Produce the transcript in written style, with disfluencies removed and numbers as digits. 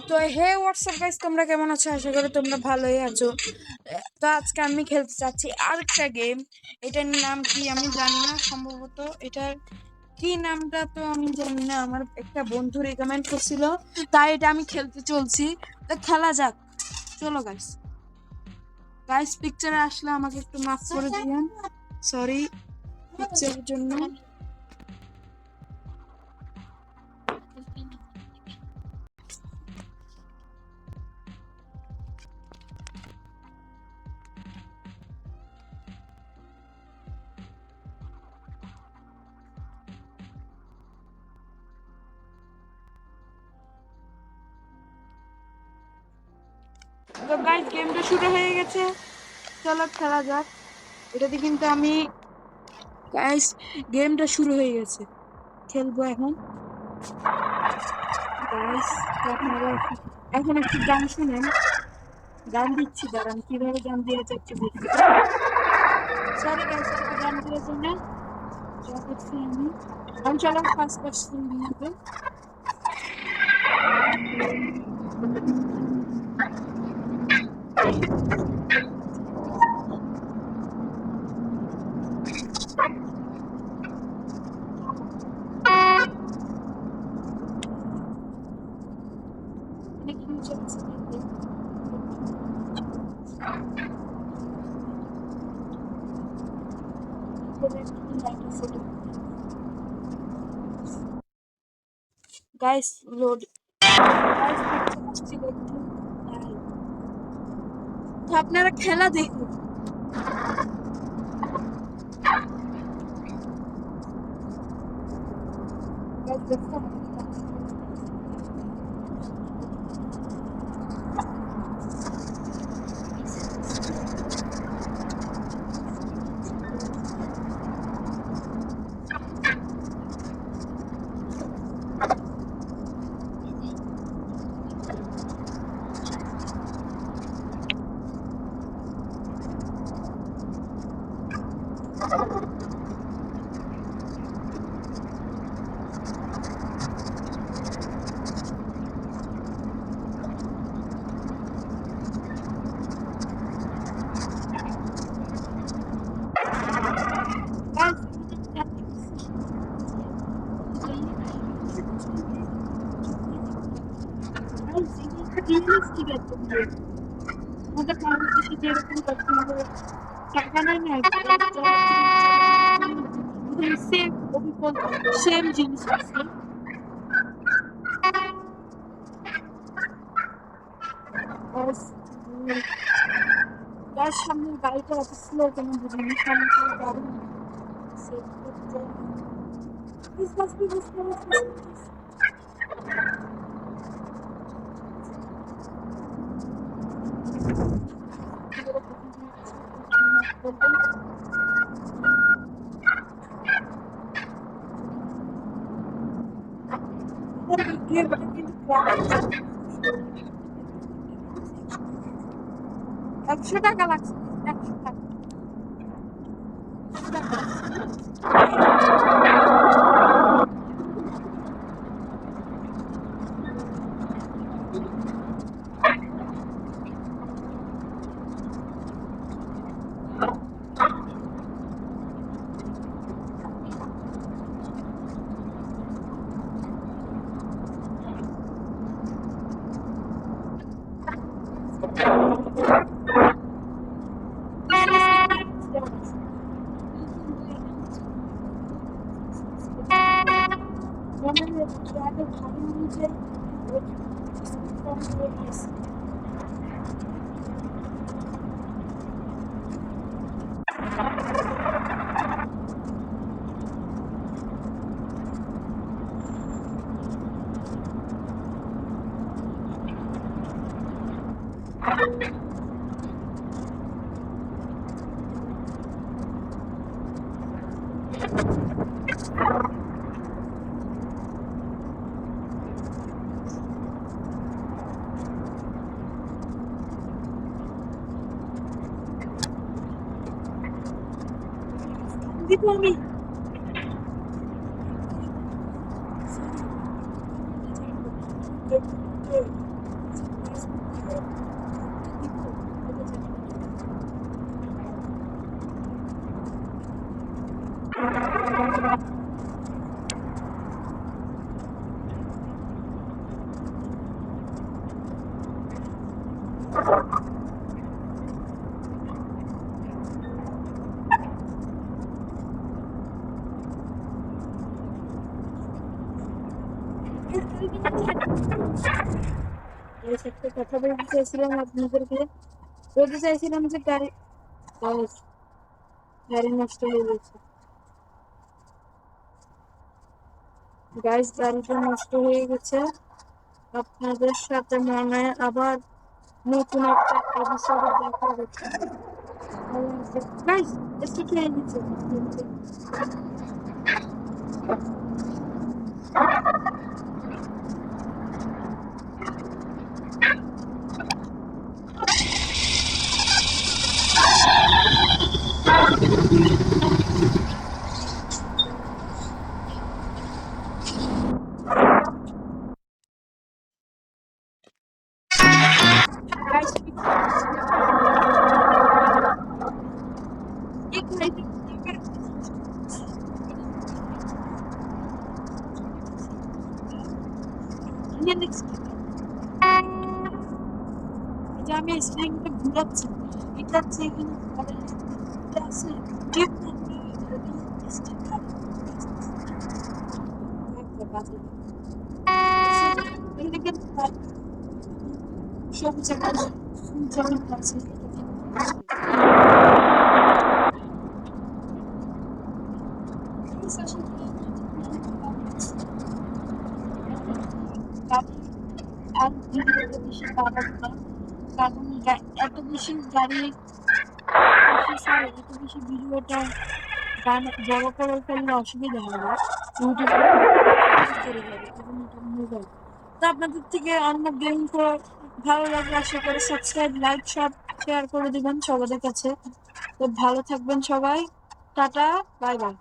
তো হে WhatsApp guys, তোমরা কেমন আছো? আশা করি তোমরা ভালোই আছো। তো আজকে আমি খেলতে চাচ্ছি আরেকটা গেম। এটার নাম কি আমি জানি না, সম্ভবত এটার কি নামটা তো আমি জানি না। আমার একটা বন্ধু রেকমেন্ড করছিল, তাই এটা আমি খেলতে চলছি। তো খেলা যাক, চলো গাইস। গাইস পিকচারে আসলে আমাকে একটু মাফ করে দিয়েন, সরি পিকচারের জন্য। তো গাইস গেমটা শুরু হয়ে গেছে, চলো খেলা যাক। এটাতে কিন্তু আমি গাইস গেমটা শুরু হয়ে গেছে, খেলবো এখন। গাইস আপনারা এখন একটু গান শুনেন, গান দিচ্ছি, দাঁড়ান কিভাবে গান দিয়ে যাচ্ছে বুঝতে। সরি গাইস, একটা গান দিয়ে যাই না, যা করছি আমি চলো ফার্স্ট পার্সন দিয়ে। অনেক ইউজ আছে গাইস, লোড গাইস আসছিল একটু, তো আপনারা খেলা দেখুন। গাইস দেখুন রিয়েলিস্টিক একদম। আমাদের বাংলাদেশে যেরকম টাকা নেয় না, সেম অভিজ্ঞতা, সেম জিনিস আছে। তার সামনে গাড়িটা এত স্লো কেন বুঝিনি, সামনে গাড়ি সেভ করতে $100 লাগছে, 100 টাকা। দিব আমি। একটা কথা বলতে চাইছিলাম আপনাদেরকে, বলতে চাইছিলাম যে গাড়ি নষ্ট হয়ে গেছে। গাইস, গাড়িটা নষ্ট হয়ে গেছে। আপনাদের সাথে মনে আবার নতুন একটা এপিসোডে দেখা হচ্ছে। গাইস, একটু খেয়ে নিচ্ছে। গাইস, কি খাইতে যে আমি স্ক্রিনটা ঘুরাচ্ছি, এটা হচ্ছে এখানে এটা আছে সবুজ একটা সূর্য আছে। আর ভিডিওটা বেশি বাড়াবো না, কারণ এত বেশি গাড়ি সরি এত বেশি ভিডিওটা বড় করে ফেললে অসুবিধা হবে, ইউটিউবে চলে যাবে এবং এটা মোবাইল। তো আপনাদের থেকে অন্য গেম ভালো লাগলে আশা করে সাবস্ক্রাইব, লাইক, সব শেয়ার করে দিবেন সবাদের কাছে। তো ভালো থাকবেন সবাই, টাটা, বাই বাই।